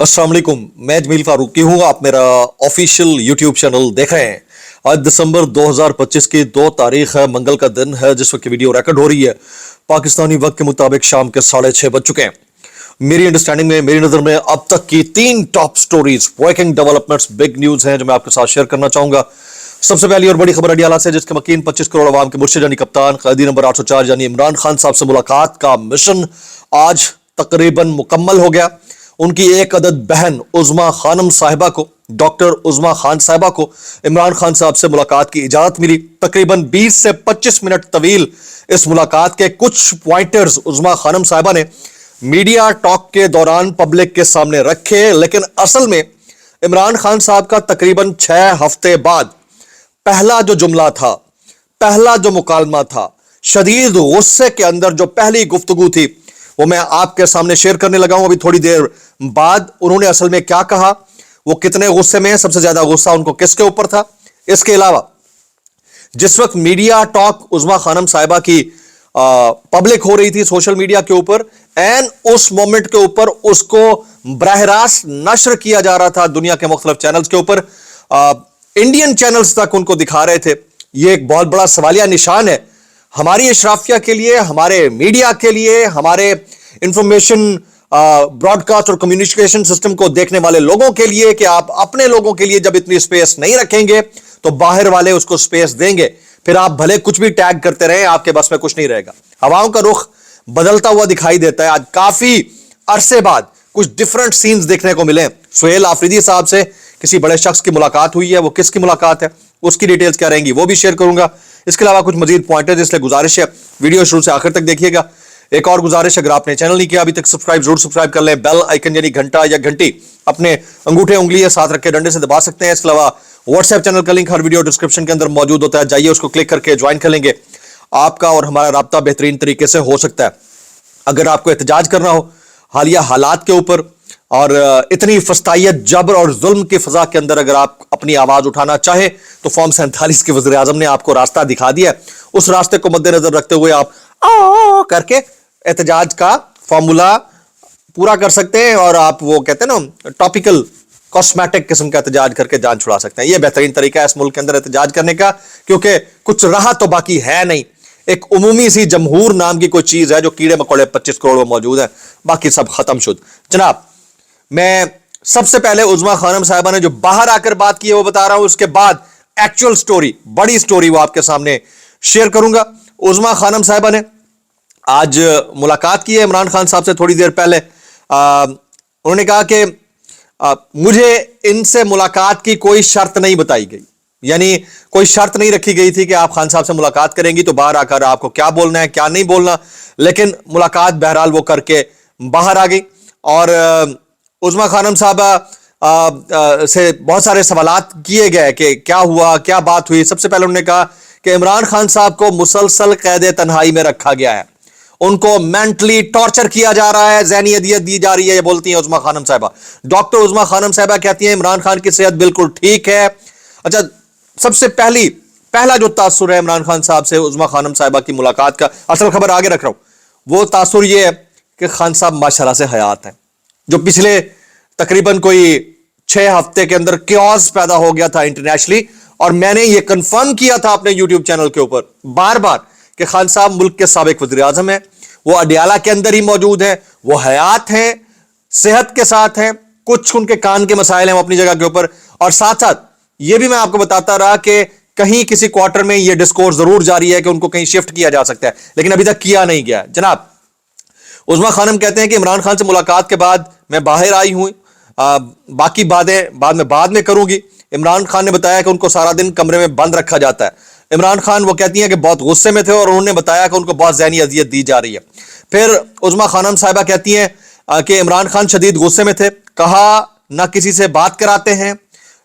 अस्सलाम वालेकुम, मैं जमील फारूकी हूँ। आप मेरा ऑफिशियल यूट्यूब चैनल देख रहे हैं। आज दिसंबर 2025 की 2 तारीख है, मंगल का दिन है जिस वक्त वीडियो रिकॉर्ड हो रही है। पाकिस्तानी वक्त के मुताबिक शाम के 6:30 बज चुके हैं। मेरी अंडरस्टैंडिंग में, मेरी नजर में अब तक की 3 top stories, breaking developments, big news हैं जो मैं आपके साथ शेयर करना चाहूंगा। सबसे पहली और बड़ी खबर अडियाला से, जिसके मकीन 25 करोड़ अवाम के मुर्शिद यानी कप्तान कैदी नंबर 804 यानी इमरान खान साहब से मुलाकात का मिशन आज तकरीबन मुकम्मल हो गया। उनकी एक अदद बहन उज़मा खानम साहिबा को, डॉक्टर उज़मा खान साहिबा को इमरान खान साहब से मुलाकात की इजाजत मिली। तकरीबन 20 से 25 मिनट तवील इस मुलाकात के कुछ पॉइंटर्स उज़मा खानम साहिबा ने मीडिया टॉक के दौरान पब्लिक के सामने रखे, लेकिन असल में इमरान खान साहब का तकरीबन 6 हफ्ते बाद पहला जो जुमला था, पहला जो मुकालमा था, शदीद गुस्से के अंदर जो पहली गुफ्तगू थी, वो मैं आपके सामने शेयर करने लगा हूं। अभी थोड़ी देर बाद उन्होंने असल में क्या कहा, वो कितने गुस्से में है, सबसे ज्यादा गुस्सा उनको किसके ऊपर था। इसके अलावा जिस वक्त मीडिया टॉक उज़मा खानम साहिबा की पब्लिक हो रही थी सोशल मीडिया के ऊपर, एंड उस मोमेंट के ऊपर उसको बराह रास्त नश्र किया जा रहा था दुनिया के मुख्तलिफ चैनल्स के ऊपर, इंडियन चैनल्स तक उनको दिखा रहे थे। यह एक बहुत बड़ा सवालिया निशान है हमारी इशराफिया के लिए, हमारे मीडिया के लिए, हमारे इंफॉर्मेशन ब्रॉडकास्ट और कम्युनिकेशन सिस्टम को देखने वाले लोगों के लिए कि आप अपने लोगों के लिए जब इतनी स्पेस नहीं रखेंगे तो बाहर वाले उसको स्पेस देंगे। फिर आप भले कुछ भी टैग करते रहें, आपके बस में कुछ नहीं रहेगा। हवाओं का रुख बदलता हुआ दिखाई देता है। आज काफी अरसे बाद कुछ डिफरेंट सीन्स देखने को मिले। सुहेल आफरीदी साहब से किसी बड़े शख्स की मुलाकात हुई है, वो किसकी मुलाकात है, उसकी डिटेल्स क्या रहेंगी, वो भी शेयर करूंगा। इसके अलावा कुछ मजीद पॉइंटर, इसलिए गुजारिश है वीडियो शुरू से आखिर तक देखिएगा। एक और गुजारिश, अगर आपने चैनल नहीं किया अभी तक सब्सक्राइब जरूर सब्सक्राइब कर लें। बेल आइकन यानी घंटा या घंटी अपने अंगूठे उंगली साथ रख के डंडे से दबा सकते हैं। इसके अलावा व्हाट्सएप चैनल का लिंक हर वीडियो डिस्क्रिप्शन के अंदर मौजूद होता है, जाइए उसको क्लिक करके ज्वाइन कर लेंगे। आपका और हमारा राब्ता बेहतरीन तरीके से हो सकता है। अगर आपको एहतजाज करना हो हालिया हालात के ऊपर और इतनी फस्तायत, जबर और जुल्म की फजा के अंदर अगर आप अपनी आवाज उठाना चाहे तो फॉर्म 47 के वज़ीर आज़म ने आपको रास्ता दिखा दिया है। उस रास्ते को मद्देनजर रखते हुए आप करके एहतजाज का फॉर्मूला पूरा कर सकते हैं और आप वो कहते हैं ना टॉपिकल कॉस्मेटिक किस्म का एहतजाज करके जान छुड़ा सकते हैं। यह बेहतरीन तरीका है इस मुल्क के अंदर एहतजाज करने का, क्योंकि कुछ रहा तो बाकी है नहीं। एक उमूमी सी जमहूर नाम की कोई चीज है जो कीड़े मकोड़े 25 करोड़ में मौजूद है, बाकी सब खत्म शुद। जनाब, मैं सबसे पहले उज़मा खानम साहिबा ने जो बाहर आकर बात की है वो बता रहा हूं, उसके बाद एक्चुअल स्टोरी, बड़ी स्टोरी वो आपके सामने शेयर करूंगा। उज़मा खानम साहिबा ने आज मुलाकात की है इमरान खान साहब से थोड़ी देर पहले। उन्होंने कहा कि मुझे इनसे मुलाकात की कोई शर्त नहीं बताई गई, यानी कोई शर्त नहीं रखी गई थी कि आप खान साहब से मुलाकात करेंगी तो बाहर आकर आपको क्या बोलना है क्या नहीं बोलना, लेकिन मुलाकात बहरहाल वो करके बाहर आ गई। और उज़मा खानम साहबा से बहुत सारे सवालात किए गए कि क्या हुआ, क्या बात हुई। सबसे पहले उन्होंने कहा कि इमरान खान साहब को मुसलसल कैद तन्हाई में रखा गया है, उनको मेंटली टॉर्चर किया जा रहा है, ज़हनी अदियत दी जा रही है, ये बोलती हैं उज़मा खानम साहिबा। डॉक्टर उज़मा खानम साहिबा कहती हैं इमरान खान की सेहत बिल्कुल ठीक है। अच्छा, सबसे पहला जो तासुर है इमरान खान साहब से उज़मा खानम साहिबा की मुलाकात का, असल खबर आगे रख रहा हूं, वो तासुर ये है कि खान साहब माशाल्लाह से हयात हैं। जो पिछले तकरीबन कोई 6 हफ्ते के अंदर क्योस पैदा हो गया था इंटरनेशनली, और मैंने ये कंफर्म किया था अपने यूट्यूब चैनल के ऊपर बार बार कि खान साहब मुल्क के साबिक वज़ीर आज़म है, वो अडियाला के अंदर ही मौजूद है, वो हयात हैं, सेहत के साथ हैं। कुछ उनके कान के मसाइल हैं अपनी जगह के ऊपर, और साथ साथ ये भी मैं आपको बताता रहा कि कहीं किसी क्वार्टर में ये डिस्कोर्स जरूर जारी है कि उनको कहीं शिफ्ट किया जा सकता है, लेकिन अभी तक किया नहीं गया। जनाब, उज़मा खानम कहते हैं कि इमरान खान से मुलाकात के बाद मैं बाहर आई हूं, बाकी बातें बाद में करूंगी। इमरान खान ने बताया कि उनको सारा दिन कमरे में बंद रखा जाता है। इमरान खान वो कहती हैं कि बहुत गुस्से में थे और उन्होंने बताया कि उनको बहुत ज़हनी अजियत दी जा रही है। फिर उज़मा खानम साहिबा कहती हैं कि इमरान खान शदीद गुस्से में थे, कहा ना किसी से बात कराते हैं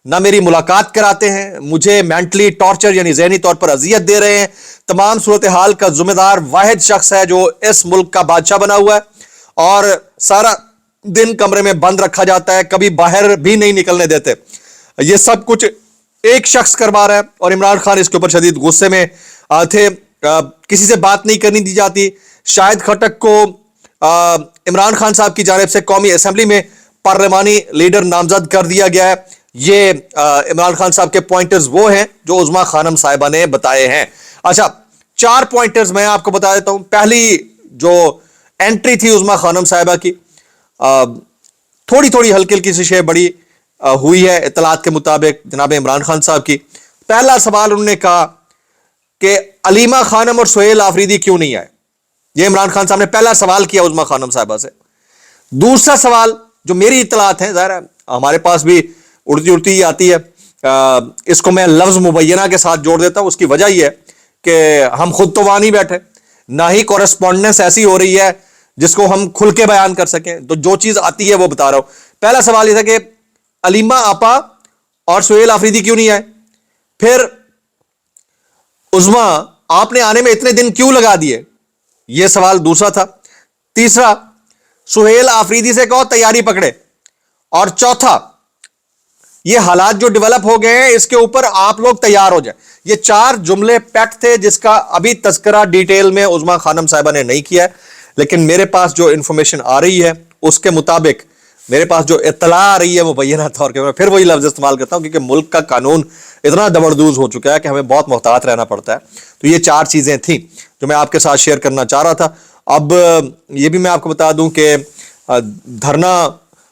ना मेरी मुलाकात कराते हैं, मुझे मेंटली टॉर्चर यानी ज़हनी तौर पर अजियत दे रहे हैं। तमाम सूरत हाल का जिम्मेदार वाहिद शख्स है जो इस मुल्क का बादशाह बना हुआ है, और सारा दिन कमरे में बंद रखा जाता है, कभी बाहर भी नहीं निकलने देते। ये सब कुछ एक शख्स करवा रहा है और इमरान खान इसके ऊपर शदीद गुस्से में थे। किसी से बात नहीं करनी दी जाती। शाहिद खटक को इमरान खान साहब की जानिब से कौमी असेंबली में पार्लिमानी लीडर नामजद कर दिया गया है। ये इमरान खान साहब के पॉइंटर्स वो हैं जो उज़मा खानम साहिबा ने बताए हैं। अच्छा, 4 पॉइंटर्स मैं आपको बता देता हूं। पहली जो एंट्री थी उज़मा खानम साहिबा की, थोड़ी थोड़ी हल्की हल्की सी शे बड़ी हुई है इतलात के मुताबिक जनाब इमरान खान साहब की। पहला सवाल उन्होंने कहा कि अलीमा खानम और सुहेल आफरीदी क्यों नहीं आए। ये इमरान खान साहब ने पहला सवाल किया उज़मा खानम साहिबा से। दूसरा सवाल जो मेरी इतलात है, ज़ाहिर है हमारे पास भी उड़ती उड़ती ही आती है, इसको मैं लफ्ज मुबैना के साथ जोड़ देता हूं। उसकी वजह यह है कि हम खुद तो वहां नहीं बैठे, ना ही कॉरेस्पॉन्डेंस ऐसी हो रही है जिसको हम खुल के बयान कर सकें, तो जो चीज आती है वो बता रहा हूं। पहला सवाल यह था कि अलीमा आपा और सुहेल आफरीदी क्यों नहीं आए। फिर उज़मा आपने आने में इतने दिन क्यों लगा दिए, यह सवाल दूसरा था। तीसरा, सुहेल आफरीदी से कहो तैयारी पकड़े। और चौथा, ये हालात जो डेवलप हो गए हैं इसके ऊपर आप लोग तैयार हो जाए। ये 4 जुमले पैक्ट थे जिसका अभी तस्करा डिटेल में उज़मा खानम साहिबा ने नहीं किया है, लेकिन मेरे पास जो इंफॉर्मेशन आ रही है उसके मुताबिक, मेरे पास जो इत्तला आ रही है मुबैना तौर पे, मैं फिर वही लफ्ज इस्तेमाल करता हूं क्योंकि मुल्क का कानून इतना दबरदूज हो चुका है कि हमें बहुत मोहतात रहना पड़ता है। तो ये 4 चीजें थी जो मैं आपके साथ शेयर करना चाह रहा था। अब ये भी मैं आपको बता दूं कि धरना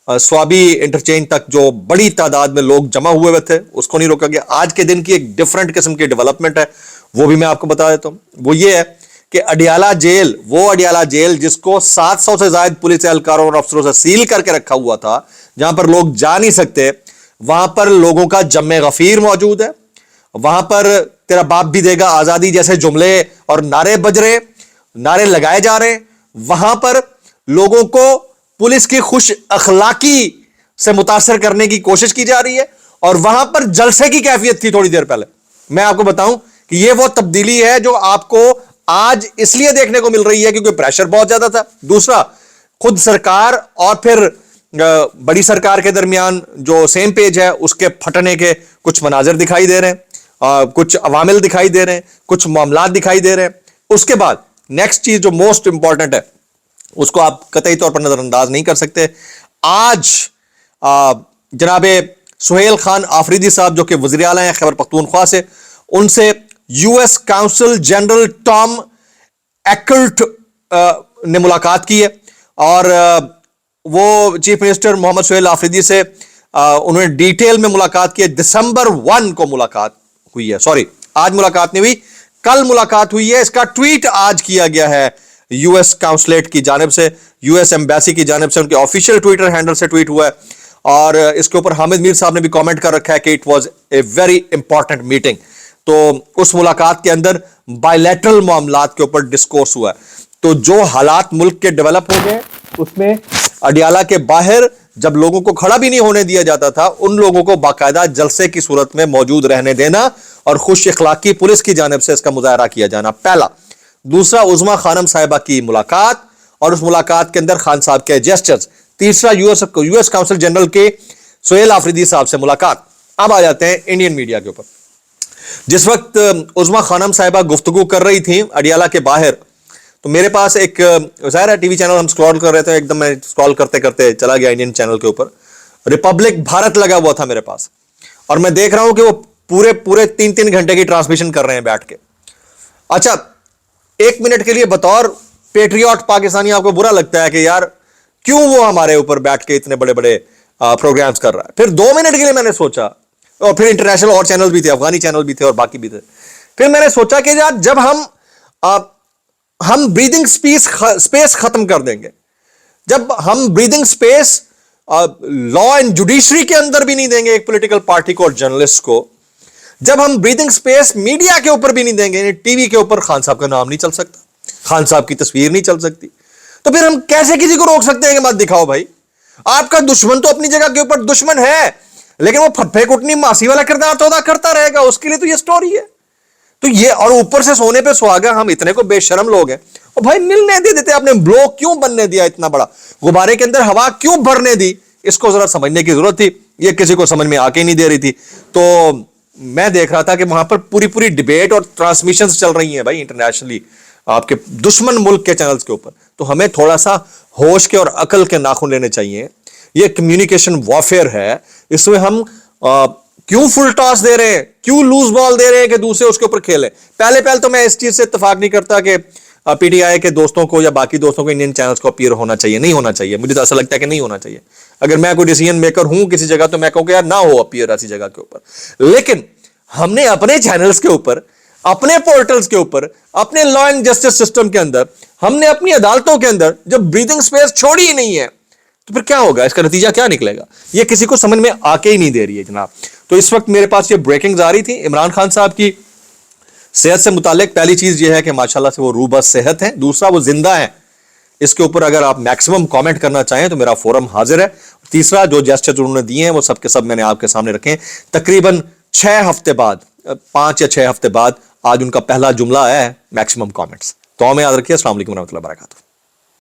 स्वाबी इंटरचेंज तक जो बड़ी तादाद में लोग जमा हुए थे उसको नहीं रोका गया। आज के दिन की एक डिफरेंट किस्म की डेवलपमेंट है, वो भी मैं आपको बता देता हूं। वो ये है कि अडियाला जेल, वो अडियाला जेल जिसको 700 से ज्यादा पुलिस एहलकारों और अफसरों से सील करके रखा हुआ था, जहां पर लोग जा नहीं सकते, वहां पर लोगों का जम्मे गफीर मौजूद है। वहां पर तेरा बाप भी देगा आजादी जैसे जुमले और नारे बज रहे, नारे लगाए जा रहे। वहां पर लोगों को पुलिस की खुश अखलाकी से मुतासर करने की कोशिश की जा रही है और वहां पर जलसे की कैफियत थी थोड़ी देर पहले। मैं आपको बताऊं कि यह वो तब्दीली है जो आपको आज इसलिए देखने को मिल रही है क्योंकि प्रेशर बहुत ज्यादा था। दूसरा, खुद सरकार और फिर बड़ी सरकार के दरमियान जो सेम पेज है उसके फटने के कुछ मनाजिर दिखाई दे रहे हैं, कुछ अवामिल दिखाई दे रहे हैं, कुछ मामलात दिखाई दे रहे हैं। उसके बाद नेक्स्ट चीज जो मोस्ट इंपॉर्टेंट है उसको आप कतई तौर पर नजरअंदाज नहीं कर सकते। आज जनाबे सुहेल खान आफरीदी साहब जो कि वज़ीर आला हैं खैबर पख्तूनख्वा से, उनसे यूएस काउंसिल जनरल टॉम एक्कर्ट ने मुलाकात की है और वो चीफ मिनिस्टर मोहम्मद सुहेल आफरीदी से उन्होंने डिटेल में मुलाकात की है। दिसंबर 1 को मुलाकात हुई है, सॉरी आज मुलाकात नहीं हुई, कल मुलाकात हुई है। इसका ट्वीट आज किया गया है यूएस काउंसलेट की जानिब से, यूएस एम्बेसी की जानिब से, उनके ऑफिशियल ट्विटर हैंडल से ट्वीट हुआ है। और इसके ऊपर हामिद मीर साहब ने भी कमेंट कर रखा है कि it was a very important meeting. तो उस मुलाकात के अंदर बायलैटरल मामलात के ऊपर डिस्कोर्स हुआ है। तो जो हालात मुल्क के डेवलप हो गए उसमें अडियाला के बाहर जब लोगों को खड़ा भी नहीं होने दिया जाता था, उन लोगों को बाकायदा जलसे की सूरत में मौजूद रहने देना और खुश अखलाकी पुलिस की जानिब से इसका मुजाहरा किया जाना, पहला। दूसरा, उज़मा खानम साहिबा की मुलाकात और उस मुलाकात के अंदर खान साहब के जेस्चर्स। तीसरा, यूएस काउंसिल जनरल के सुहेल आफरीदी साहब से मुलाकात। अब आ जाते हैं इंडियन मीडिया के ऊपर। जिस वक्त उज़मा खानम साहिबा गुफ्तगू कर रही थी अडियाला के बाहर, तो मेरे पास एक ज़ाहिर है टीवी चैनल हम स्क्रॉल कर रहे थे, एकदम मैं स्क्रॉल करते करते चला गया इंडियन चैनल के ऊपर, रिपब्लिक भारत लगा हुआ था मेरे पास, और मैं देख रहा हूं कि वो पूरे पूरे 3-3 घंटे की ट्रांसमिशन कर रहे हैं बैठ के। अच्छा, 1 मिनट के लिए बतौर पेट्रियट पाकिस्तानी आपको बुरा लगता है कि यार क्यों वो हमारे ऊपर बैठ के इतने बड़े बड़े प्रोग्राम्स कर रहा है। फिर 2 मिनट के लिए मैंने सोचा, और फिर इंटरनेशनल और चैनल भी थे, अफगानी चैनल भी थे और बाकी भी थे। फिर मैंने सोचा कि यार जब हम ब्रीदिंग स्पेस खत्म कर देंगे, जब हम breathing space law and judiciary के अंदर भी नहीं देंगे एक पॉलिटिकल पार्टी को और जर्नलिस्ट को, जब हम ब्रीदिंग स्पेस मीडिया के ऊपर भी नहीं देंगे, टीवी के ऊपर खान साहब का नाम नहीं चल सकता, खान साहब की तस्वीर नहीं चल सकती, तो फिर हम कैसे किसी को रोक सकते हैं कि मत दिखाओ भाई। आपका दुश्मन तो अपनी जगह के ऊपर दुश्मन है, लेकिन वो फट्फे कुटनी मासी वाला किरदार तो अदा करता रहेगा, उसके लिए तो ये स्टोरी है। तो ये, और ऊपर से सोने पे सुहागा, हम इतने को बेशरम लोग हैं। और भाई मिलने दे देते, आपने ब्लॉक क्यों बनने दिया, इतना बड़ा गुब्बारे के अंदर हवा क्यों भरने दी, इसको जरा समझने की जरूरत थी। ये किसी को समझ में आके नहीं दे रही थी। तो मैं देख रहा था कि वहां पर पूरी पूरी डिबेट और ट्रांसमिशंस चल रही हैं भाई इंटरनेशनली आपके दुश्मन मुल्क के चैनल्स के ऊपर। तो हमें थोड़ा सा होश के और अकल के नाखून लेने चाहिए یہ کمیونیکیشن وارفیئر ہے. اس میں ہم کیوں فل ٹاس دے رہے ہیں, کیوں لوز بال دے رہے ہیں کہ دوسرے اس کے اوپر کھیلیں. پہلے تو میں اس چیز سے اتفاق نہیں کرتا کہ پی ٹی آئی کے دوستوں کو یا باقی دوستوں کو انڈین چینلز کو اپیئر ہونا چاہیے, نہیں ہونا چاہیے. مجھے تو ایسا لگتا ہے کہ نہیں ہونا چاہیے. اگر میں کوئی ڈیسیژن میکر ہوں کسی جگہ تو میں کہوں کہ یار نہ ہو اپیئر ایسی جگہ کے اوپر. لیکن ہم نے اپنے چینلز کے اوپر, اپنے پورٹلز کے اوپر, اپنے لا اینڈ جسٹس سسٹم کے اندر, ہم نے اپنی عدالتوں کے اندر جب بریتھنگ سپیس چھوڑی ہی نہیں ہے تو پھر کیا ہوگا, اس کا نتیجہ کیا نکلے گا, یہ کسی کو سمجھ میں آ کے ہی نہیں دے رہی ہے جناب. تو اس وقت میرے پاس یہ بریکنگز آ رہی تھی. عمران خان صاحب کی صحت سے متعلق پہلی چیز یہ ہے کہ ماشاءاللہ سے وہ روح بس صحت ہیں. دوسرا وہ زندہ ہیں. اس کے اوپر اگر آپ میکسیمم کامنٹ کرنا چاہیں تو میرا فورم حاضر ہے. تیسرا جو جسچر انہوں نے دیے ہیں وہ سب کے سب میں نے آپ کے سامنے رکھے ہیں. تقریباً 6 ہفتے بعد, 5 یا 6 ہفتے بعد آج ان کا پہلا جملہ ہے میکسیمم کامنٹس. تو ہمیں یاد رکھیے. السلام علیکم ورحمۃ اللہ وبرکاتہ.